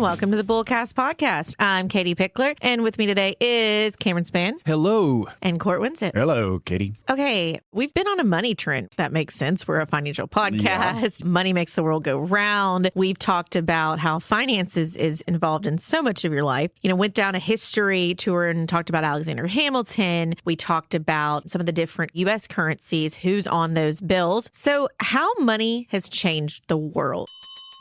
welcome to the Bullcast Podcast. I'm Katie Pickler, and with me today is Cameron Spann. Hello. And Court Winsett. Hello, Katie. Okay, we've been on a money trend. That makes sense. We're a financial podcast. Yeah. Money makes the world go round. We've talked about how finances is involved in so much of your life. You know, went down a history tour and talked about Alexander Hamilton. We talked about some of the different U.S. currencies, who's on those bills. So how money has changed the world.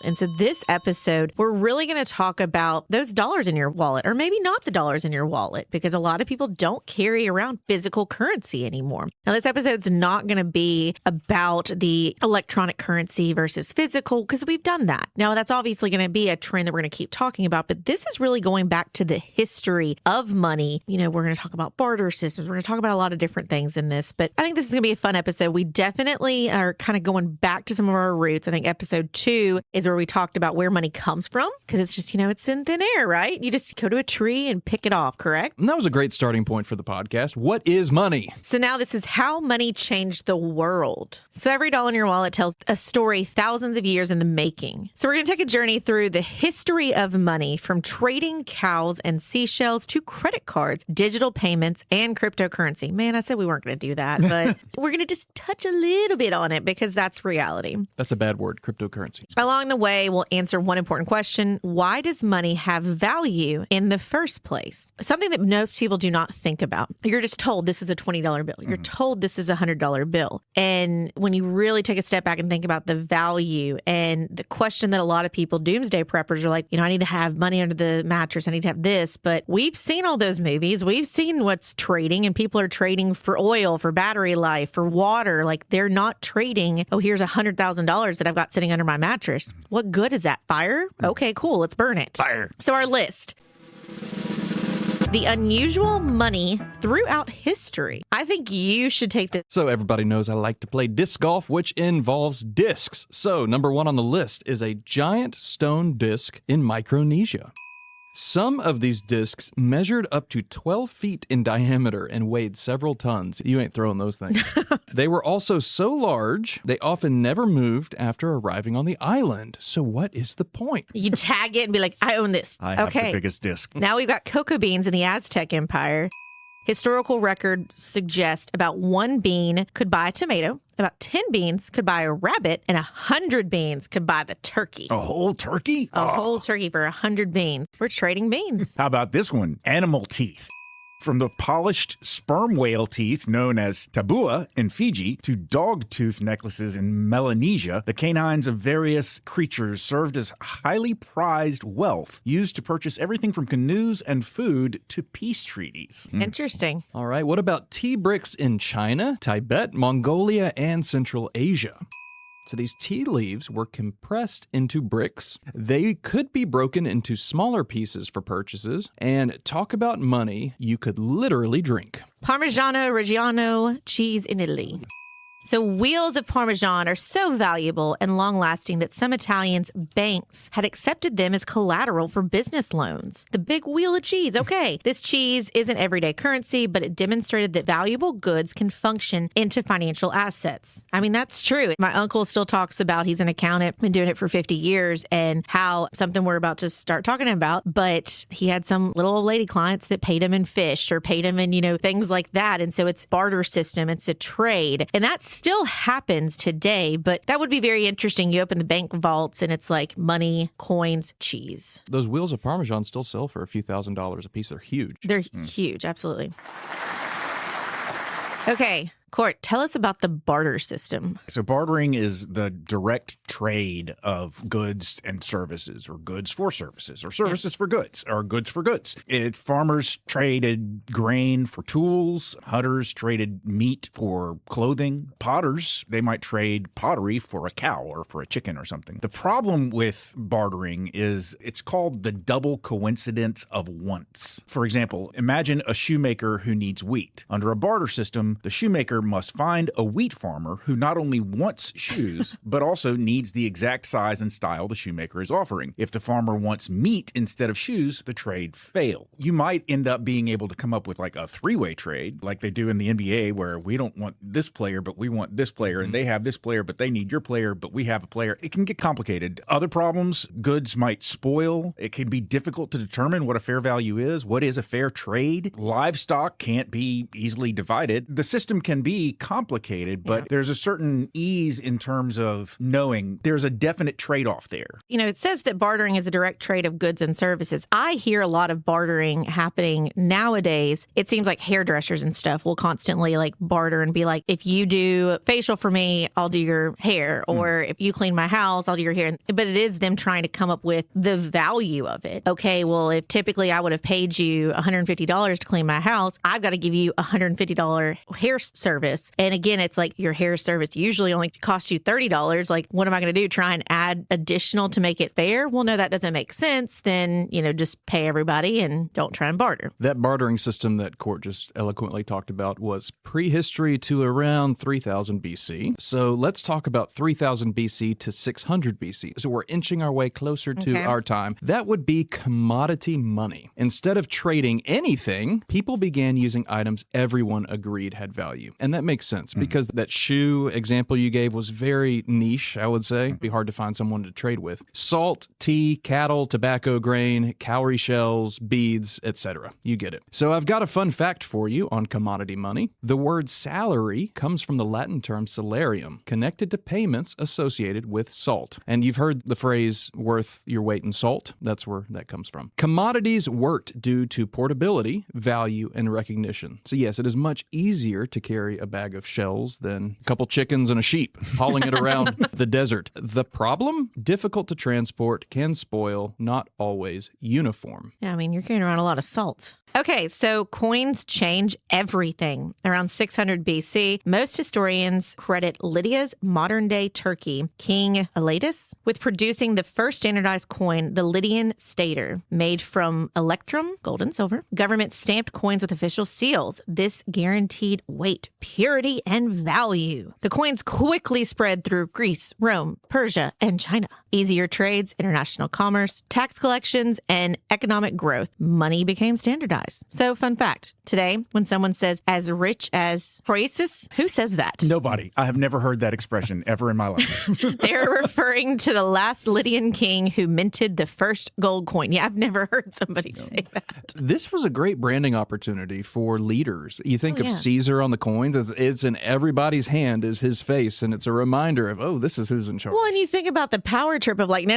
And so this episode, we're really going to talk about those dollars in your wallet, or maybe not the dollars in your wallet, because a lot of people don't carry around physical currency anymore. Now, this episode's not going to be about the electronic currency versus physical, because we've done that. Now, that's obviously going to be a trend that we're going to keep talking about, but this is really going back to the history of money. You know, we're going to talk about barter systems. We're going to talk about a lot of different things in this, but I think this is going to be a fun episode. We definitely are kind of going back to some of our roots. I think episode 2 is where we talked about where money comes from, because it's just, you know, it's in thin air, right? You just go to a tree and pick it off, correct? And that was a great starting point for the podcast. What is money? So now this is how money changed the world. So every dollar in your wallet tells a story thousands of years in the making. So we're going to take a journey through the history of money, from trading cows and seashells to credit cards, digital payments, and cryptocurrency. Man, I said we weren't going to do that, but we're going to just touch a little bit on it because that's reality. That's a bad word, cryptocurrency. Along the way, we'll answer one important question. Why does money have value in the first place? Something that most people do not think about. You're just told this is a $20 bill. You're told this is a $100 bill. And when you really take a step back and think about the value and the question that a lot of people, doomsday preppers, are like, you know, I need to have money under the mattress. I need to have this. But we've seen all those movies. We've seen what's trading, and people are trading for oil, for battery life, for water. Like, they're not trading, oh, here's $100,000 that I've got sitting under my mattress. What good is that? Fire? Okay, cool. Let's burn it. Fire. So our list. The unusual money throughout history. I think you should take this. So everybody knows I like to play disc golf, which involves discs. So number 1 on the list is a giant stone disc in Micronesia. Some of these discs measured up to 12 feet in diameter and weighed several tons. You ain't throwing those things. They were also so large, they often never moved after arriving on the island. So what is the point? You tag it and be like, I own this. I have the biggest disc. Now we've got cocoa beans in the Aztec Empire. Historical records suggest about 1 bean could buy a tomato, about 10 beans could buy a rabbit, and 100 beans could buy the turkey. A whole turkey? A whole turkey for 100 beans. We're trading beans. How about this one? Animal teeth. From the polished sperm whale teeth known as tabua in Fiji to dog tooth necklaces in Melanesia, the canines of various creatures served as highly prized wealth used to purchase everything from canoes and food to peace treaties. Interesting. All right, what about tea bricks in China, Tibet, Mongolia, and Central Asia? So these tea leaves were compressed into bricks. They could be broken into smaller pieces for purchases. And talk about money you could literally drink. Parmigiano Reggiano cheese in Italy. So wheels of Parmesan are so valuable and long-lasting that some Italians' banks had accepted them as collateral for business loans. The big wheel of cheese. Okay, this cheese isn't everyday currency, but it demonstrated that valuable goods can function into financial assets. I mean, that's true. My uncle still talks about, he's an accountant, been doing it for 50 years, and how something we're about to start talking about, but he had some little old lady clients that paid him in fish or paid him in, you know, things like that. And so it's barter system, it's a trade. And that's still happens today, but that would be very interesting. You open the bank vaults and it's like money, coins, cheese. Those wheels of Parmesan still sell for a few $1,000s a piece. They're huge. They're huge, absolutely. Okay, Court, tell us about the barter system. So bartering is the direct trade of goods and services, or goods for services, or services for goods, or goods for goods. Farmers traded grain for tools. Hunters traded meat for clothing. Potters, they might trade pottery for a cow or for a chicken or something. The problem with bartering is it's called the double coincidence of wants. For example, imagine a shoemaker who needs wheat. Under a barter system, the shoemaker must find a wheat farmer who not only wants shoes, but also needs the exact size and style the shoemaker is offering. If the farmer wants meat instead of shoes, the trade failed. You might end up being able to come up with like a three-way trade, like they do in the NBA, where we don't want this player, but we want this player, and they have this player, but they need your player, but we have a player. It can get complicated. Other problems, goods might spoil. It can be difficult to determine what a fair value is. What is a fair trade? Livestock can't be easily divided. The system can be complicated, but there's a certain ease in terms of knowing there's a definite trade-off there. You know, it says that bartering is a direct trade of goods and services. I hear a lot of bartering happening nowadays. It seems like hairdressers and stuff will constantly like barter and be like, if you do facial for me, I'll do your hair. Or if you clean my house, I'll do your hair. But it is them trying to come up with the value of it. Okay, well, if typically I would have paid you $150 to clean my house, I've got to give you $150 hair service. And again, it's like your hair service usually only costs you $30. Like, what am I going to do? Try and add additional to make it fair? Well, no, that doesn't make sense. Then, you know, just pay everybody and don't try and barter. That bartering system that Court just eloquently talked about was prehistory to around 3000 BC. So let's talk about 3000 BC to 600 BC. So we're inching our way closer to our time. That would be commodity money. Instead of trading anything, people began using items everyone agreed had value. And that makes sense because that shoe example you gave was very niche, I would say. It'd be hard to find someone to trade with. Salt, tea, cattle, tobacco, grain, cowrie shells, beads, etc. You get it. So I've got a fun fact for you on commodity money. The word salary comes from the Latin term salarium, connected to payments associated with salt. And you've heard the phrase worth your weight in salt. That's where that comes from. Commodities worked due to portability, value, and recognition. So yes, it is much easier to carry a bag of shells than a couple chickens and a sheep hauling it around the desert. The problem? Difficult to transport, can spoil, not always uniform. Yeah, I mean, you're carrying around a lot of salt. Okay, so coins change everything. Around 600 BC, most historians credit Lydia's modern-day Turkey, King Elatus, with producing the first standardized coin, the Lydian stater, made from electrum, gold and silver. Government stamped coins with official seals. This guaranteed weight, purity, and value. The coins quickly spread through Greece, Rome, Persia, and China. Easier trades, international commerce, tax collections, and economic growth. Money became standardized. So, fun fact, today, when someone says as rich as Croesus, who says that? Nobody. I have never heard that expression ever in my life. They're referring to the last Lydian king who minted the first gold coin. Yeah, I've never heard somebody say that. This was a great branding opportunity for leaders. You think of Caesar on the coins, it's in everybody's hand is his face, and it's a reminder of, oh, this is who's in charge. Well, and you think about the power trip of like, no.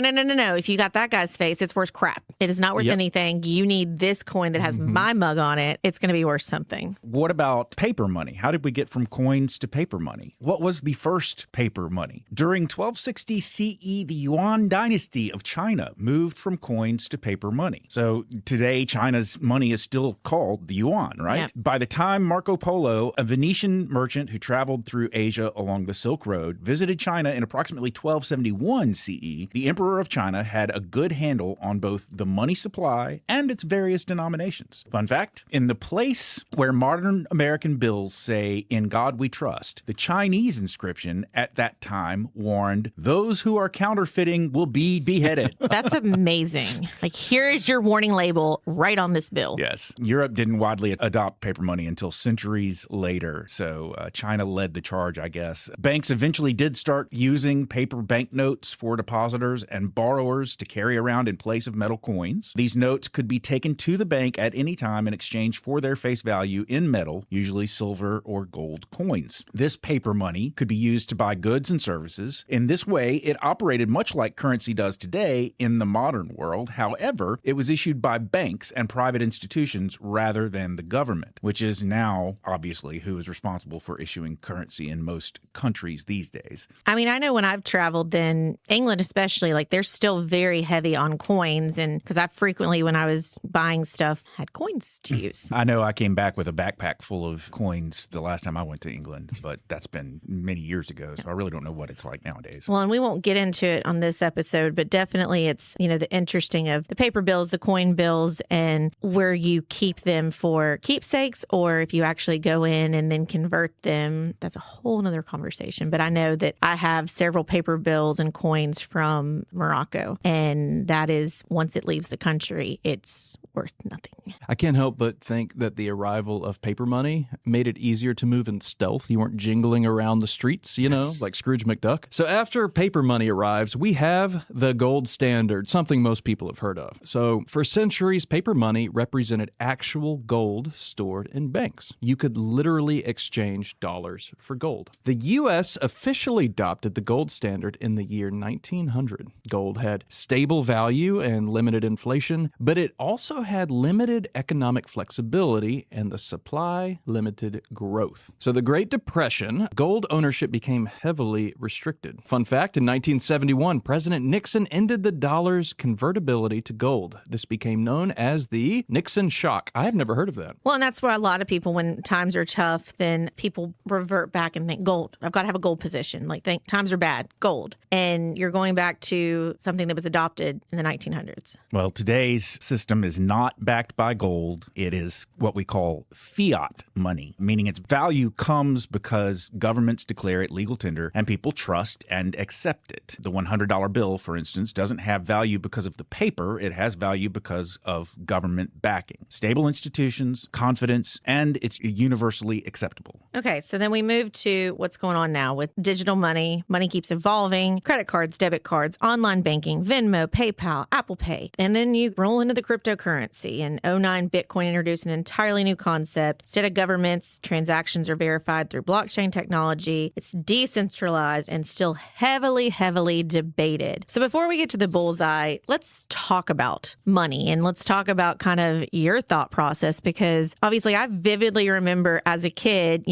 If you got that guy's face, it's worth crap. It is not worth anything. You need this coin that has my mug on it. It's going to be worth something. What about paper money? How did we get from coins to paper money? What was the first paper money? During 1260 CE, the Yuan dynasty of China moved from coins to paper money. So today, China's money is still called the yuan, right? Yep. By the time Marco Polo, a Venetian merchant who traveled through Asia along the Silk Road, visited China in approximately 1271 CE, the Emperor of China had a good handle on both the money supply and its various denominations. Fun fact, in the place where modern American bills say, "In God we trust," the Chinese inscription at that time warned, "Those who are counterfeiting will be beheaded." That's amazing. Like, here is your warning label right on this bill. Yes. Europe didn't widely adopt paper money until centuries later, so China led the charge, I guess. Banks eventually did start using paper banknotes for depositors and borrowers to carry around in place of metal coins. These notes could be taken to the bank at any time in exchange for their face value in metal, usually silver or gold coins. This paper money could be used to buy goods and services. In this way, it operated much like currency does today in the modern world. However, it was issued by banks and private institutions rather than the government, which is now, obviously, who is responsible for issuing currency in most countries these days. I mean, I know when I've traveled, then England especially, like they're still very heavy on coins. And because I frequently, when I was buying stuff, had coins to use. I know I came back with a backpack full of coins the last time I went to England, but that's been many years ago. So I really don't know what it's like nowadays. Well, and we won't get into it on this episode, but definitely it's, the interesting of the paper bills, the coin bills, and where you keep them for keepsakes, or if you actually go in and then convert them. That's a whole nother conversation. But I know that I have several paper bills and coins from Morocco, and that is, once it leaves the country, it's worth nothing. I can't help but think that the arrival of paper money made it easier to move in stealth. You weren't jingling around the streets, like Scrooge McDuck. So after paper money arrives, we have the gold standard, something most people have heard of. So for centuries, paper money represented actual gold stored in banks. You could literally exchange dollars for gold. The U.S. officially adopted the gold standard in the year 1900. Gold had stable value and limited inflation, but it also had limited economic flexibility and the supply limited growth. So the Great Depression, gold ownership became heavily restricted. Fun fact, in 1971, President Nixon ended the dollar's convertibility to gold. This became known as the Nixon shock. I've never heard of that. Well, and that's where a lot of people, when times are tough, then people revert back and think gold. I've got to have a gold position. Like, think times are bad, gold. And you're going back to something that was adopted in the 1900s. Well, today's system is not backed by gold. It is what we call fiat money, meaning its value comes because governments declare it legal tender and people trust and accept it. The $100 bill, for instance, doesn't have value because of the paper. It has value because of government backing. Stable institutions, confidence, and it's universally acceptable. Okay, so then we move to what's going on now with digital money. Money keeps evolving. Credit cards, debit cards, online banking, Venmo, PayPal, Apple Pay. And then you roll into the cryptocurrency. In 2009, Bitcoin introduced an entirely new concept. Instead of governments, transactions are verified through blockchain technology. It's decentralized and still heavily, heavily debated. So before we get to the bullseye, let's talk about money and let's talk about kind of your thought process, because obviously I vividly remember as a kid,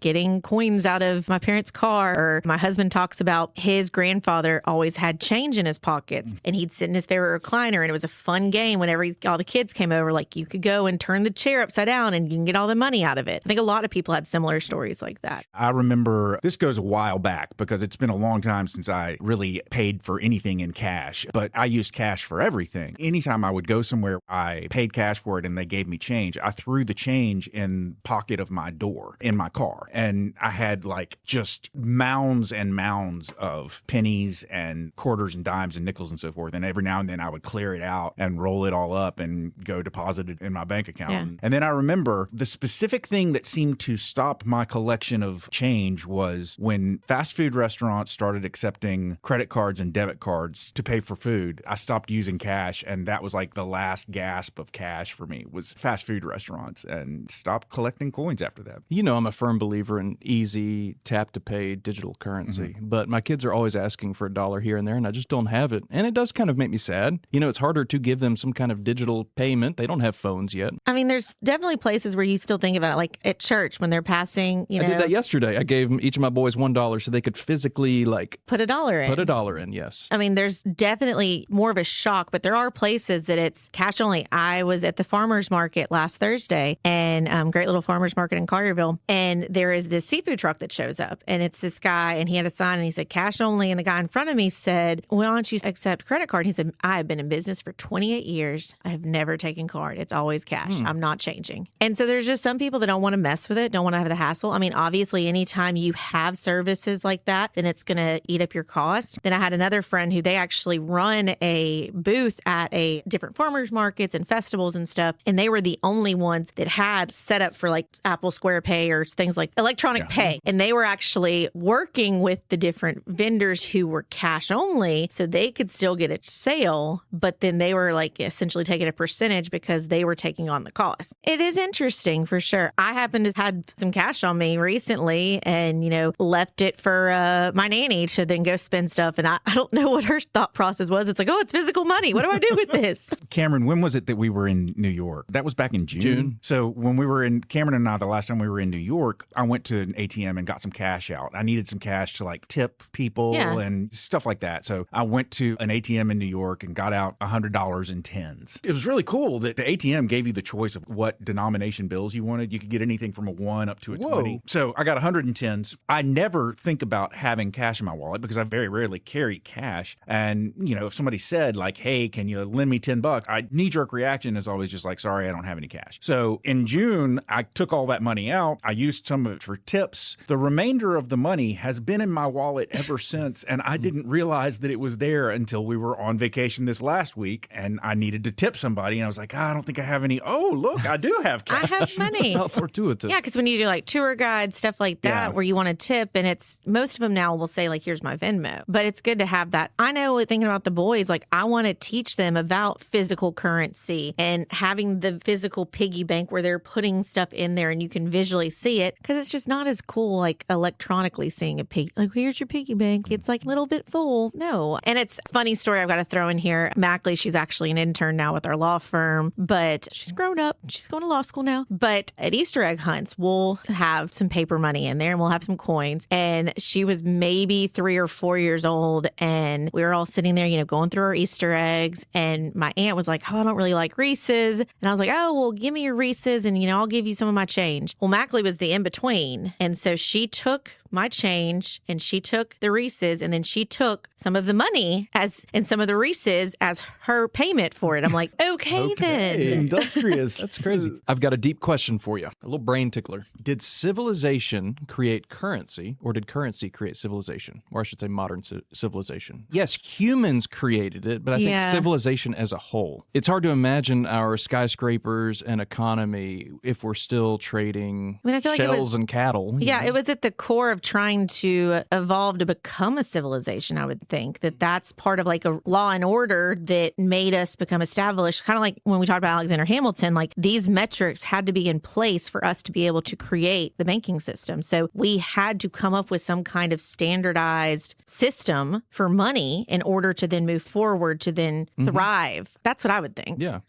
getting coins out of my parents' car, or my husband talks about his grandfather always had change in his pockets and he'd sit in his favorite recliner, and it was a fun game whenever all the kids came over, like you could go and turn the chair upside down and you can get all the money out of it. I think a lot of people had similar stories like that. I remember, this goes a while back because it's been a long time since I really paid for anything in cash, but I used cash for everything. Anytime I would go somewhere, I paid cash for it and they gave me change. I threw the change in pocket of my door in my car, and I had like just mounds and mounds of pennies and quarters and dimes and nickels and so forth. And every now and then I would clear it out and roll it all up and go deposit it in my bank account. Yeah. And then I remember the specific thing that seemed to stop my collection of change was when fast food restaurants started accepting credit cards and debit cards to pay for food. I stopped using cash, and that was like the last gasp of cash for me, was fast food restaurants, and stopped collecting coins after that. I'm a firm believer in easy tap to pay digital currency, but my kids are always asking for $1 here and there, and I just don't have it. And it does kind of make me sad. It's harder to give them some kind of digital payment. They don't have phones yet. I mean, there's definitely places where you still think about it, like at church when they're passing, I did that yesterday. I gave each of my boys $1 so they could physically put $1 in. Put $1 in, yes. I mean, there's definitely more of a shock, but there are places that it's cash only. I was at the farmer's market last Thursday, and great little farmer's market in Collierville, and there is this seafood truck that shows up, and it's this guy, and he had a sign, and he said cash only, and the guy in front of me said, why don't you accept credit card? He said, I have been in business for 28 years. I have never taken card. It's always cash. I'm not changing. And so there's just some people that don't want to mess with it, don't want to have the hassle. I mean, obviously, anytime you have services like that, then it's going to eat up your cost. Then I had another friend who they actually run a booth at a different farmers markets and festivals and stuff, and they were the only ones that had set up for like Apple Square Pay or things like electronic pay. And they were actually working with the different vendors who were cash only so they could still get a sale, but then they were like essentially taking a percentage because they were taking on the cost. It is interesting for sure. I happened to had some cash on me recently and, left it for my nanny to then go spend stuff. And I don't know what her thought process was. It's like, oh, it's physical money. What do I do with this? Cameron, when was it that we were in New York? That was back in June. So when we were in, Cameron and I, the last time we were in New York, I went to an ATM and got some cash out. I needed some cash to like tip people and stuff like like that. So I went to an ATM in New York and got out $100 in tens. It was really cool that the ATM gave you the choice of what denomination bills you wanted. You could get anything from a 1 up to a 20. So I got 110s. I never think about having cash in my wallet because I very rarely carry cash. And, if somebody said like, hey, can you lend me $10? My knee-jerk reaction is always just like, sorry, I don't have any cash. So in June, I took all that money out. I used some of it for tips. The remainder of the money has been in my wallet ever since. And I didn't realize that it was there until we were on vacation this last week and I needed to tip somebody. And I was like, I don't think I have any. Oh, look, I do have cash. I have money. How fortuitous. Yeah, because when you do like tour guides, stuff like that, where you want to tip, and it's most of them now will say like, here's my Venmo. But it's good to have that. I know thinking about the boys, like I want to teach them about physical currency and having the physical piggy bank where they're putting stuff in there and you can visually see it, because it's just not as cool like electronically seeing a pig. Like, here's your piggy bank. It's like a little bit full. No. And it's a funny story I've got to throw in here. Mackley, she's actually an intern now with our law firm, but she's grown up. She's going to law school now. But at Easter egg hunts, we'll have some paper money in there and we'll have some coins. And she was maybe 3 or 4 years old. And we were all sitting there, going through our Easter eggs. And my aunt was like, oh, I don't really like Reese's. And I was like, oh, well, give me your Reese's and, I'll give you some of my change. Well, Mackley was the in-between. And so she took my change and she took the Reese's and then she took some of the money and some of the Reese's as her payment for it. I'm like, okay. Then. Industrious. That's crazy. I've got a deep question for you. A little brain tickler. Did civilization create currency or did currency create civilization? Or I should say modern civilization. Yes, humans created it, but I think civilization as a whole. It's hard to imagine our skyscrapers and economy if we're still trading shells and cattle. Yeah, it was at the core of trying to evolve to become a civilization. I would think that's part of like a law and order that made us become established. Kind of like when we talked about Alexander Hamilton, like these metrics had to be in place for us to be able to create the banking system. So we had to come up with some kind of standardized system for money in order to then move forward to then thrive. That's what I would think. Yeah.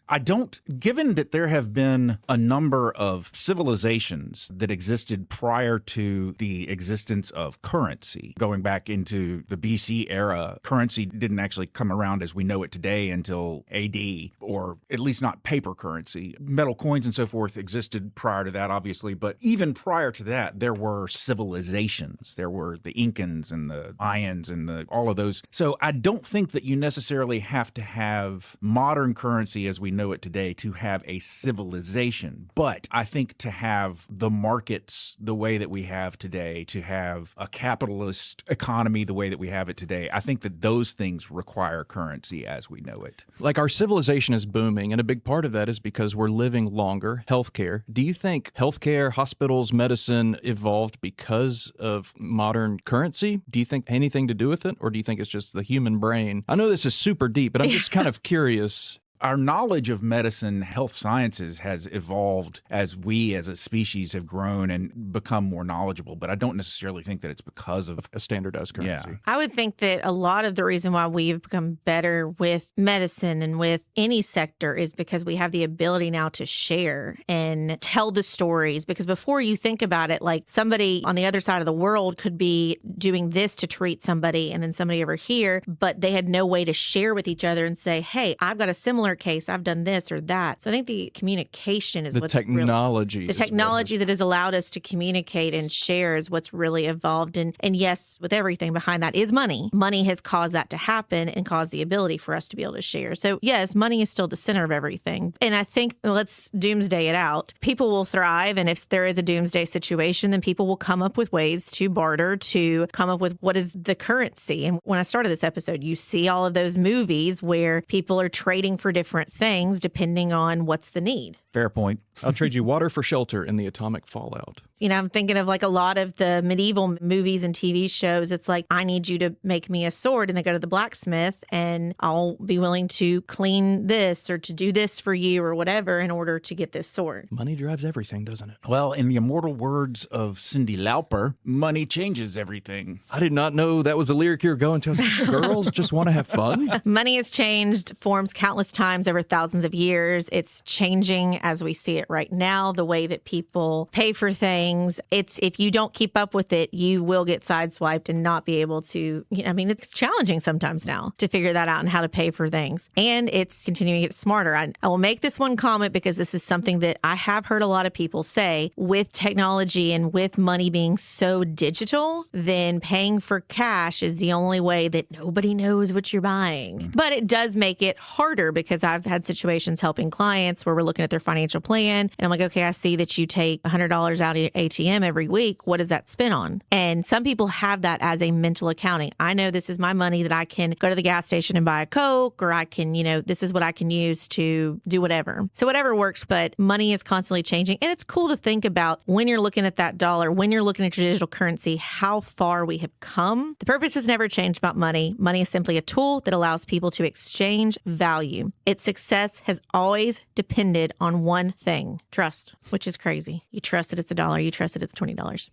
Given that there have been a number of civilizations that existed prior to the existence of currency, going back into the BC era, currency didn't actually come around as we know it today until AD, or at least not paper currency. Metal coins and so forth existed prior to that, obviously, but even prior to that, there were civilizations. There were the Incans and the Mayans and all of those. So I don't think that you necessarily have to have modern currency as we know it today to have a civilization. But I think to have the markets the way that we have today, to have a capitalist economy the way that we have it today, I think that those things require currency as we know it. Like our civilization is booming, and a big part of that is because we're living longer. Healthcare. Do you think healthcare, hospitals, medicine evolved because of modern currency? Do you think anything to do with it, or do you think it's just the human brain? I know this is super deep, but I'm just kind of curious. Our knowledge of medicine, health sciences has evolved as we as a species have grown and become more knowledgeable, but I don't necessarily think that it's because of a standardized currency. Yeah. I would think that a lot of the reason why we've become better with medicine and with any sector is because we have the ability now to share and tell the stories. Because before you think about it, like somebody on the other side of the world could be doing this to treat somebody and then somebody over here, but they had no way to share with each other and say, hey, I've got a similar case, I've done this or that. So I think the communication is what's technology. The technology that has allowed us to communicate and share is what's really evolved. And yes, with everything behind that is money. Money has caused that to happen and caused the ability for us to be able to share. So yes, money is still the center of everything. And I think let's doomsday it out. People will thrive. And if there is a doomsday situation, then people will come up with ways to barter, to come up with what is the currency. And when I started this episode, you see all of those movies where people are trading for different things depending on what's the need. Fair point. I'll trade you water for shelter in the atomic fallout. I'm thinking of like a lot of the medieval movies and TV shows. It's like, I need you to make me a sword. And they go to the blacksmith and I'll be willing to clean this or to do this for you or whatever in order to get this sword. Money drives everything, doesn't it? Well, in the immortal words of Cyndi Lauper, money changes everything. I did not know that was the lyric you were going to. I was like, girls just want to have fun? Money has changed forms countless times over thousands of years. It's changing as we see it right now, the way that people pay for things. It's if you don't keep up with it, you will get sideswiped and not be able to, it's challenging sometimes now to figure that out and how to pay for things. And it's continuing to get smarter. I will make this one comment because this is something that I have heard a lot of people say. With technology and with money being so digital, then paying for cash is the only way that nobody knows what you're buying. But it does make it harder because I've had situations helping clients where we're looking at their financial plan and I'm like, okay, I see that you take $100 out of your ATM every week. What does that spend on? And some people have that as a mental accounting. I know this is my money that I can go to the gas station and buy a Coke, or I can, this is what I can use to do whatever. So whatever works, but money is constantly changing. And it's cool to think about when you're looking at that dollar, when you're looking at your digital currency, how far we have come. The purpose has never changed about money. Money is simply a tool that allows people to exchange value. Its success has always depended on one thing: trust, which is crazy. You trust that it's $1, you trust that it's $20.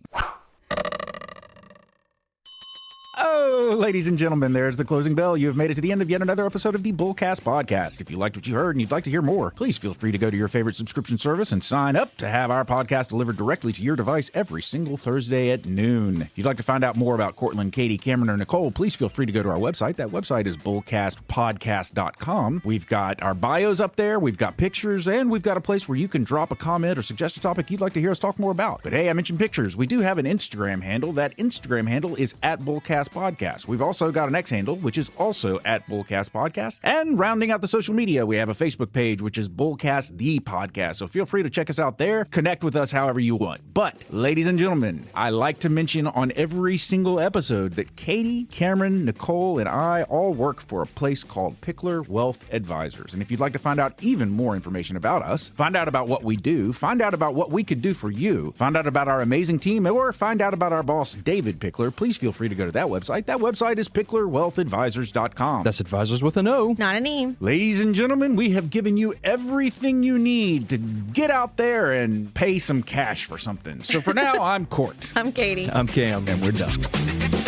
Oh, ladies and gentlemen, there's the closing bell. You have made it to the end of yet another episode of the Bullcast Podcast. If you liked what you heard and you'd like to hear more, please feel free to go to your favorite subscription service and sign up to have our podcast delivered directly to your device every single Thursday at noon. If you'd like to find out more about Cortland, Katie, Cameron, or Nicole, please feel free to go to our website. That website is bullcastpodcast.com. We've got our bios up there, we've got pictures, and we've got a place where you can drop a comment or suggest a topic you'd like to hear us talk more about. But hey, I mentioned pictures. We do have an Instagram handle. That Instagram handle is @BullcastPodcast. We've also got an X handle, which is also @BullcastPodcast. And rounding out the social media, we have a Facebook page, which is Bullcast the Podcast. So feel free to check us out there. Connect with us however you want. But, ladies and gentlemen, I like to mention on every single episode that Katie, Cameron, Nicole, and I all work for a place called Pickler Wealth Advisors. And if you'd like to find out even more information about us, find out about what we do, find out about what we could do for you, find out about our amazing team, or find out about our boss, David Pickler, please feel free to go to that website. That website is picklerwealthadvisors.com. That's advisors with an O. Not an E. Ladies and gentlemen, we have given you everything you need to get out there and pay some cash for something. So for now, I'm Court. I'm Katie. I'm Cam. And we're done.